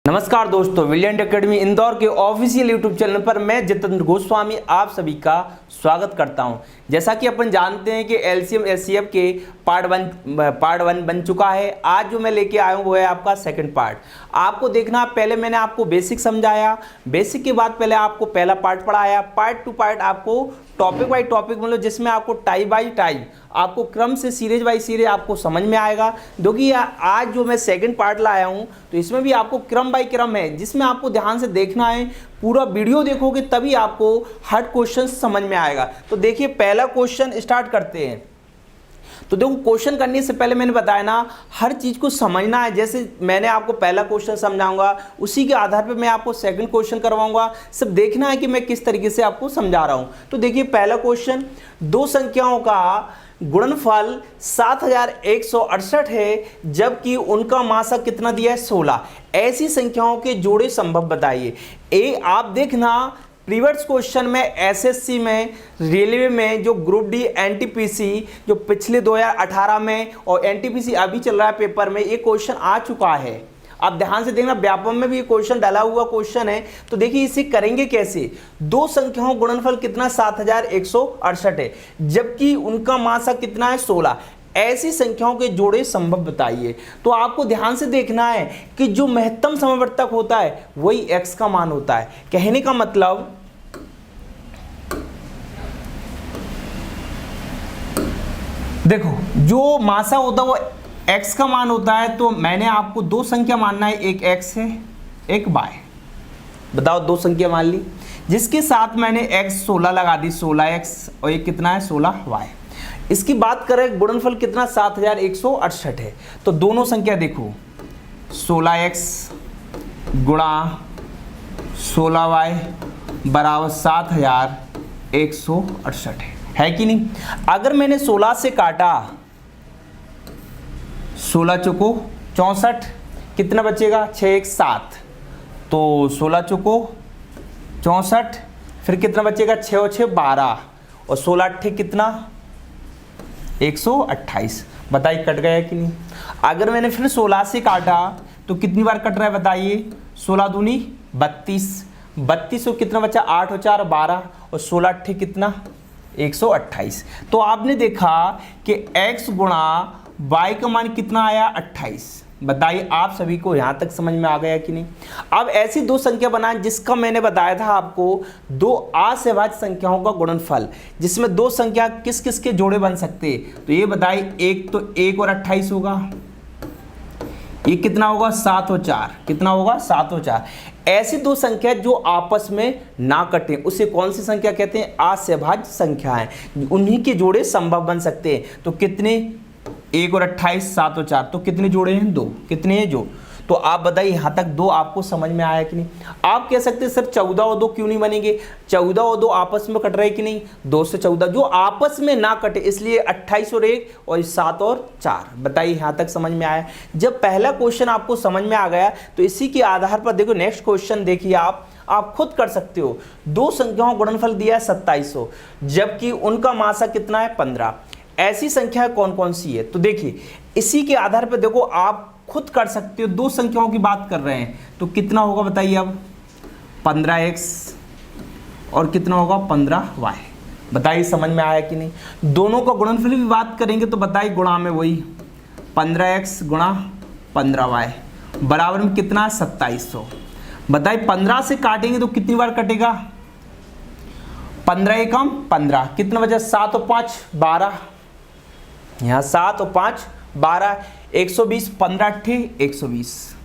नमस्कार दोस्तों, विलियन एकेडमी इंदौर के ऑफिशियल यूट्यूब चैनल पर मैं जितेंद्र गोस्वामी आप सभी का स्वागत करता हूं। जैसा कि अपन जानते हैं कि एलसीएम एचसीएफ के पार्ट वन बन चुका है। आज जो मैं लेके आया हूं वो है आपका सेकंड पार्ट। आपको देखना, पहले मैंने आपको बेसिक समझाया, बेसिक के बाद पहले आपको पहला पार्ट पढ़ाया, पार्ट टू पार्ट आपको टॉपिक बाई टॉपिक मतलब जिसमें आपको टाइप बाई टाइप आपको क्रम से सीरीज बाई सीरीज आपको समझ में आएगा। क्योंकि आज जो मैं सेकंड पार्ट लाया हूं तो इसमें भी आपको क्रम बाई क्रम है, जिसमें आपको ध्यान से देखना है, पूरा वीडियो देखोगे तभी आपको हर क्वेश्चन समझ में आएगा। तो देखिए, पहला क्वेश्चन स्टार्ट करते हैं। तो देखो, क्वेश्चन करने से पहले मैंने बताया ना, हर चीज को समझना है। जैसे मैंने आपको पहला क्वेश्चन समझाऊंगा, उसी के आधार पे मैं आपको सेकंड क्वेश्चन करवाऊंगा। सब देखना है कि मैं किस तरीके से आपको समझा रहा हूं। तो देखिए, पहला क्वेश्चन, दो संख्याओं का गुणनफल 7168 है, जबकि उनका मासक कितना दिया है, 16। ऐसी संख्याओं के जोड़े संभव बताइए। आप देखना, प्रीवियस क्वेश्चन में एसएससी में, रेलवे में जो ग्रुप डी एनटीपीसी जो पिछले 2018 में और एनटीपीसी अभी चल रहा है पेपर में, ये क्वेश्चन आ चुका है। आप ध्यान से देखना, व्यापम में भी ये क्वेश्चन डाला हुआ क्वेश्चन है। तो देखिए, इसे करेंगे कैसे। दो संख्याओं गुणनफल कितना 7168 है, जबकि उनका मासक कितना है, 16। ऐसी संख्याओं के जोड़े संभव बताइए। तो आपको ध्यान से देखना है कि जो महत्तम समवर्तक होता है वही x का मान होता है। कहने का मतलब, देखो, जो मासा होता है वो x का मान होता है। तो मैंने आपको दो संख्या मानना है, एक x है एक y। बताओ, दो संख्या मान ली, जिसके साथ मैंने x 16 लगा दी, 16x, और ये कितना है, 16y। इसकी बात करें, गुणनफल कितना 7168 है। तो दोनों संख्या देखो, 16x गुणा 16y बराबर 7168 है कि नहीं। अगर मैंने 16 से काटा, 16 चौको 64, कितना बचेगा, 6 1 7। तो 16 चौको 64, फिर कितना बचेगा, 6 और 6 12, और 16 अट्ठे कितना, 128। बताइए, कट गया कि नहीं। अगर मैंने फिर 16 से काटा तो कितनी बार कट रहा है बताइए, 16 दूनी 32, 32 और कितना बचा, 8 और 4 12, और 16 अट्ठे कितना, 128। तो आपने देखा कि x गुणा y का मान कितना आया, 28। बताइए, आप सभी को यहां तक समझ में आ गया कि नहीं। अब ऐसी दो संख्या बनाएं जिसका मैंने बताया था आपको, दो असेभाज्य संख्याओं का गुणनफल, जिसमें दो संख्या किस किस के जोड़े बन सकते हैं। तो ये बताइए, एक तो 1 और 28 होगा, ये कितना होगा, 7 और 4, कितना होगा, 7 और 4। ऐसी दो संख्या जो आपस में ना कटे, उसे कौन सी संख्या कहते हैं, असेभाज्य संख्याएं। उन्हीं के जोड़े संभव बन सकते हैं। तो कितने, 1 और 28, 7 और 4, तो कितने जोड़े हैं, 2। कितने हैं, जो। तो आप बताइए, यहां तक दो आपको समझ में आया कि नहीं। आप कह सकते हैं सर 14 और 2 क्यों नहीं बनेंगे, 14 और 2 आपस में कट रहे कि नहीं, 2 से 14 जो आपस में ना कटे, इसलिए 28 और 1 और 7 और 4। बताइए, यहां तक समझ में आया। जब पहला क्वेश्चन आपको समझ में आ गया तो इसी के आधार पर देखो, नेक्स्ट क्वेश्चन देखिए, आप खुद कर सकते हो। दो संख्याओं गुणनफल दिया है 2700, जबकि उनका मासक कितना है, 15। ऐसी संख्या कौन कौन सी है। तो देखिए, इसी के आधार पर देखो, आप खुद कर सकते हो। दो संख्याओं की बात कर रहे हैं तो कितना होगा बताइए, अब 15x और कितना होगा, 15y। बताइए, समझ में आया कि नहीं। दोनों का गुणनफल भी बात करेंगे तो बताइए, गुणा में वही 15x गुणा 15y बराबर में कितना, 2700। बताइए, 15 से काटेंगे तो कितनी बार कटेगा, 15 एकम 15, कितना बचा, 7 और 5 12, यहाँ 7 और 5 12, 120, 15 अट्ठे 120।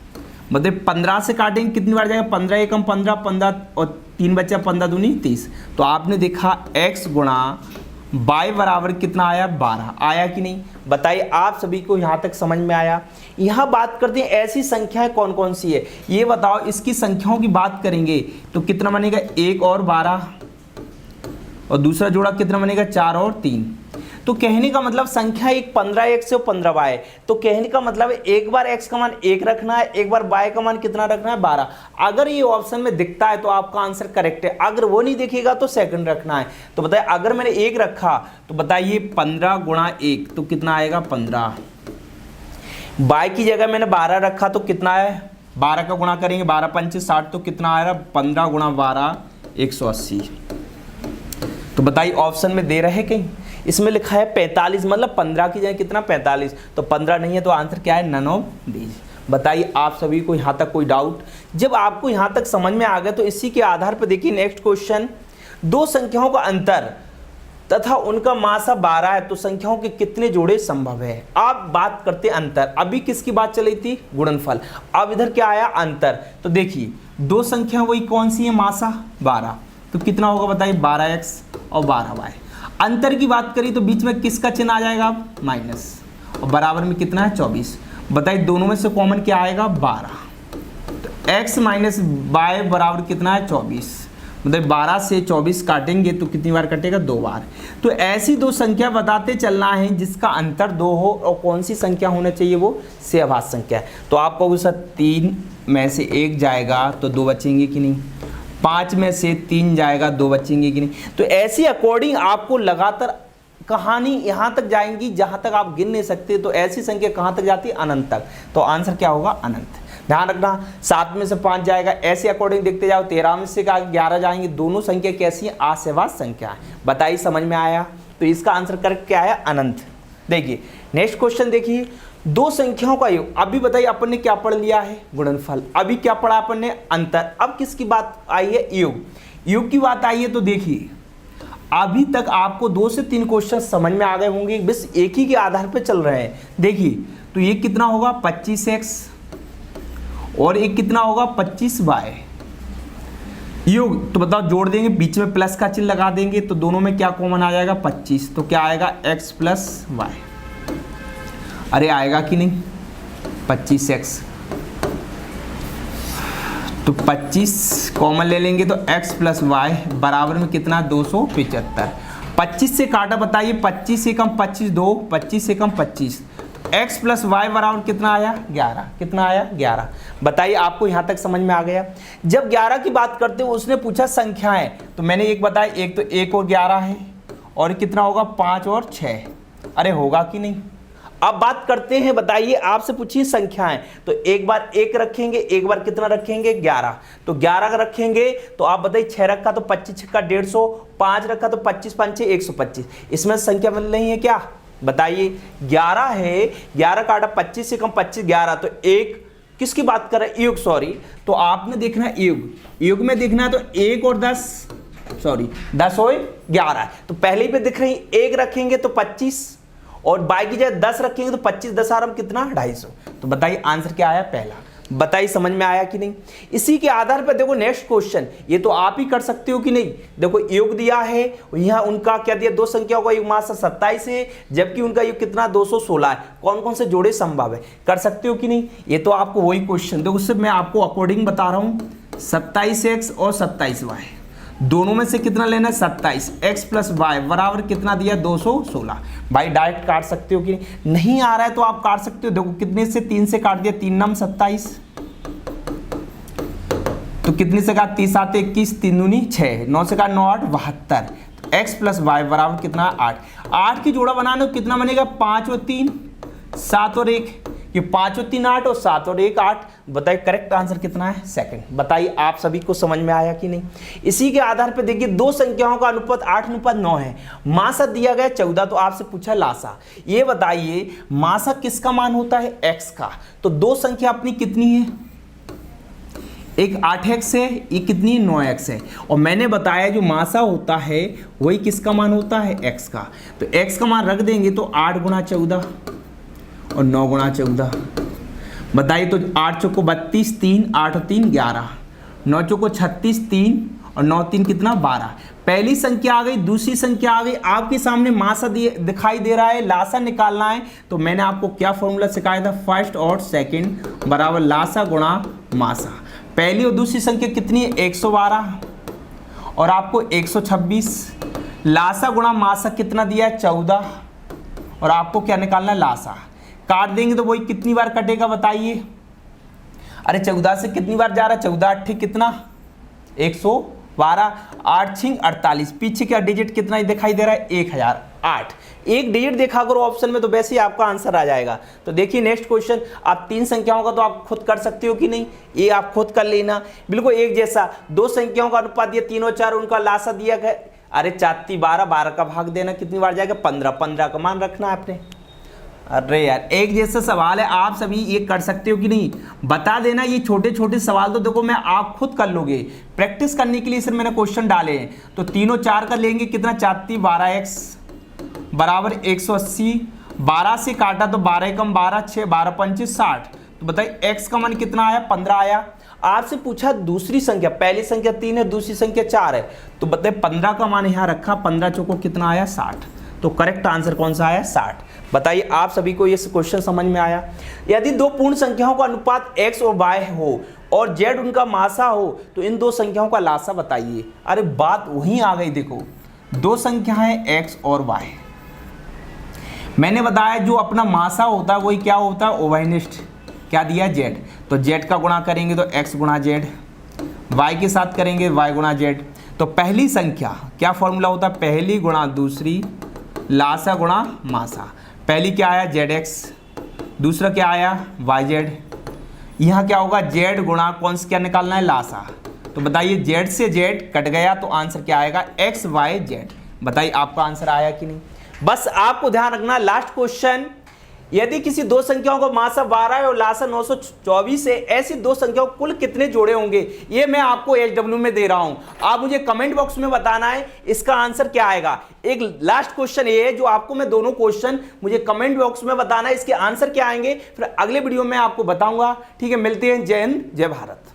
मतलब 15 से काटेंगे कितनी बार जाएगा, 15 एकम 15, 15 और 3 बचा, 15 दूनी 30। तो आपने देखा x गुणा y बराबर कितना आया, 12 आया कि नहीं। बताइए, आप सभी को यहाँ तक समझ में आया। यहाँ बात करते हैं ऐसी संख्याएं कौन कौन सी है, ये बताओ। इसकी संख्याओं की बात करेंगे तो कितना बनेगा, 1 और 12, और दूसरा जोड़ा कितना बनेगा, 4 और 3। तो कहने का मतलब संख्या एक 15x और 15y। तो कहने का मतलब एक बार x का मान 1 रखना है, एक बार y का मान कितना रखना है, 12। अगर ये ऑप्शन में दिखता है तो आपका आंसर करेक्ट है, अगर वो नहीं दिखेगा तो सेकंड रखना है। तो बताइए, अगर मैंने 1 रखा तो बताइए 15 गुणा 1 तो कितना आएगा, 15। y की जगह मैंने 12 रखा तो कितना है, 12 का गुणा करेंगे, 12 पंचे 60, तो कितना आ रहा है 15 गुणा 12 180। तो बताइए ऑप्शन में दे रहे कहीं, इसमें लिखा है 45, मतलब 15 की जगह कितना 45, तो 15 नहीं है, तो आंसर क्या है नन ऑफ दीज। बताइए आप सभी को यहाँ तक कोई डाउट? जब आपको यहाँ तक समझ में आ गया तो इसी के आधार पर देखिए नेक्स्ट क्वेश्चन, दो संख्याओं का अंतर तथा उनका मासा 12 है, तो संख्याओं के कितने जोड़े संभव है। आप बात करते अंतर, अभी किसकी बात चली थी गुणनफल, अब इधर क्या आया अंतर। तो देखिए दो संख्या वही कौन सी है, मासा 12, तो कितना होगा बताइए 12x और 12y। अंतर की बात करी तो बीच में किसका चिन्ह आ जाएगा माइनस, और बराबर में कितना है 24। बताइए दोनों में से कॉमन क्या आएगा 12, तो x माइनस y बराबर कितना है 24। मतलब 12 से 24 काटेंगे तो कितनी बार कटेगा 2 बार। तो ऐसी दो संख्या बताते चलना है जिसका अंतर 2 हो, और कौन सी संख्या होना चाहिए वो सहभाज्य संख्या है। तो आप कहोगे सर 3 में से 1 जाएगा तो 2 बचेंगे कि नहीं, 5 में से 3 जाएगा 2 बचेंगे कि नहीं। तो ऐसी अकॉर्डिंग आपको लगातार कहानी यहाँ तक जाएंगी जहाँ तक आप गिन नहीं सकते। तो ऐसी संख्या कहाँ तक जाती है अनंत तक, तो आंसर क्या होगा अनंत। ध्यान रखना 7 में से 5 जाएगा, ऐसे अकॉर्डिंग देखते जाओ, 13 में से 11 जाएंगे, दोनों संख्या कैसी है असहभाज्य संख्या है। बताइए समझ में आया, तो इसका आंसर करेक्ट क्या है अनंत। देखिए नेक्स्ट क्वेश्चन देखिए, दो संख्याओं का योग। अभी बताइए अपन ने क्या पढ़ लिया है गुणनफल, अभी क्या पढ़ा अपन ने अंतर। अब किसकी बात आई है योग, योग की बात आई है। तो देखिए अभी तक आपको 2 से 3 क्वेश्चन समझ में आ गए होंगे, बस एक ही के आधार पर चल रहे हैं। देखिए तो ये कितना होगा 25x और एक कितना होगा 25y योग। तो बताओ जोड़ देंगे, बीच में प्लस का चिन्ह लगा देंगे, तो दोनों में क्या कॉमन आ जाएगा 25, तो क्या आएगा x प्लस y। अरे आएगा कि नहीं 25x, तो 25 कॉमन ले लेंगे तो x प्लस y बराबर में कितना 275। 25 से काटा बताइए, 25 से कम 25 2, 25 से कम 25, x प्लस वाई बराबर कितना आया 11। कितना आया 11। बताइए आपको यहाँ तक समझ में आ गया। जब 11 की बात करते हो उसने पूछा संख्याएं, तो मैंने एक बताया, एक तो 1 और 11 है, और कितना होगा 5 और 6। अरे होगा कि नहीं। अब बात करते हैं, बताइए आपसे पूछिए संख्याएं, तो एक बार 1 रखेंगे, एक बार कितना रखेंगे 11। तो 11 रखेंगे तो आप बताइए 6 रखा तो 25 का 150, 5 रखा तो 25 5 125। इसमें संख्या मिल रही है क्या बताइए 11 है, 11 काटा 25 से कम 25 11, तो एक किसकी बात कर रहे हैं योग, सॉरी। तो आपने देखना है योग, योग में देखना है तो 1 और 10 सॉरी 10 और 11 है, तो पहले ही पे दिख रही 1 रखेंगे तो 25 और बाई की जगह 10 रखेंगे तो 25 10 आराम कितना 250। तो बताइए आंसर क्या आया पहला। बताइए समझ में आया कि नहीं। इसी के आधार पर देखो नेक्स्ट क्वेश्चन, ये तो आप ही कर सकते हो कि नहीं। देखो योग दिया है, यहाँ उनका क्या दिया, दो संख्याओं का योग मास 27 है, जबकि उनका योग कितना 216 है। कौन कौन से जोड़े संभव है, कर सकते हो कि नहीं। ये तो आपको वही क्वेश्चन देखो, उससे मैं आपको अकॉर्डिंग बता रहा हूँ। 27x और 27y दोनों में से कितना लेना है 27, x प्लस वाई बराबर कितना दिया 216। भाई डायरेक्ट काट सकते हो कि नहीं आ रहा है तो आप काट सकते हो। देखो कितने से 3 से काट दिया, 3 नम 27, तो कितने से काट 30 7 21, 3 दूनी 6, 9 से काट 9 8 72। तो x प्लस वाई बराबर कितना 8। 8 की जोड़ा बनाने को कितना बनेगा 5 और 3 7 और 1, ये 5 और 3 8 और 7 और 1 8। बताइए करेक्ट आंसर कितना है सेकंड। बताइए आप सभी को समझ में आया कि नहीं। इसी के आधार पर देखिए दो संख्याओं का अनुपात 8:9 है, मासा दिया गया 14, तो आपसे पूछा लासा। ये बताइए मासा किसका मान होता है x का। तो दो संख्या अपनी कितनी है, एक 8x है, ये कितनी 9x है, और मैंने बताया जो मासा होता है वही किसका मान होता है x का। तो x का मान रख देंगे तो 8 गुणा 14 और 9 गुणा 14। बताइए तो 8 चौको 32, 3 8 और 3 11, 9 चौको 36, 3 और 9 3 कितना 12। पहली संख्या आ गई, दूसरी संख्या आ गई, आपके सामने मासा दिखाई दे रहा है, लासा निकालना है। तो मैंने आपको क्या फॉर्मूला सिखाया था, फर्स्ट और सेकंड बराबर लासा गुणा मासा। पहली और दूसरी संख्या कितनी है 112 और आपको 126, लासा गुणा मासा कितना दिया है 14, और आपको क्या निकालना है लासा। काट देंगे तो वही कितनी बार कटेगा बताइए। अरे 14 से कितनी बार जा रहा है, 14 8 कितना 112, 12, 8 6 48, पीछे क्या डिजिट कितना दिखाई दे रहा है 1008, एक डिजिट देखा करो ऑप्शन में तो वैसे ही आपका आंसर आ जाएगा। तो देखिए नेक्स्ट क्वेश्चन, आप 3 संख्याओं का तो आप खुद कर सकते हो कि नहीं, ये आप खुद कर लेना, बिल्कुल एक जैसा। 2 संख्याओं का अनुपात दिया 3 और 4, उनका लासा दिया गया, अरे 4 3 12, 12 का भाग देना कितनी बार जाएगा 15, 15 का मान रखना है आपने। अरे यार एक जैसा सवाल है, आप सभी ये कर सकते हो कि नहीं बता देना। ये छोटे छोटे सवाल तो देखो मैं आप खुद कर लोगे, प्रैक्टिस करने के लिए सिर्फ मैंने क्वेश्चन डाले हैं। तो 3 और 4 का लेंगे कितना, 4 3 12x बराबर 180, 12 से काटा तो 12 कम 12 6, 12 25 60, तो बताइए x का मान कितना आया 15 आया। आपसे पूछा दूसरी संख्या, पहली संख्या 3 है, दूसरी संख्या 4 है, तो बताइए 15 का मान यहाँ रखा, 15 चौको कितना आया 60, तो करेक्ट आंसर कौन सा आया 60। बताइए आप सभी को ये क्वेश्चन समझ में आया। यदि 2 पूर्ण संख्याओं का अनुपात x और y हो और z उनका मासा हो तो इन 2 संख्याओं का लासा बताइए। अरे बात वहीं आ गई, देखो 2 संख्याएं x और y, मैंने बताया जो अपना मासा होता है वही क्या होता है ओवरनिष्ठ, क्या दिया z, तो z का गुणा करेंगे तो x गुणा z, y के साथ करेंगे y गुणा z। तो पहली संख्या क्या फॉर्मूला होता है, पहली गुणा दूसरी लासा गुणा मासा, पहली क्या आया zx, दूसरा क्या आया yz, यहाँ क्या होगा z गुणा कौन सा क्या निकालना है लासा, तो बताइए z से z कट गया तो आंसर क्या आएगा x y z। बताइए आपका आंसर आया कि नहीं। बस आपको ध्यान रखना लास्ट क्वेश्चन, यदि किसी 2 संख्याओं का मासा 12 है और लासा 924 है, ऐसी 2 संख्याओं कुल कितने जोड़े होंगे, ये मैं आपको HW में दे रहा हूं। आप मुझे कमेंट बॉक्स में बताना है इसका आंसर क्या आएगा। एक लास्ट क्वेश्चन ये है जो आपको मैं दोनों क्वेश्चन मुझे कमेंट बॉक्स में बताना है इसके आंसर क्या आएंगे, फिर अगले वीडियो में आपको बताऊंगा। ठीक है, मिलते हैं, जय हिंद जय भारत।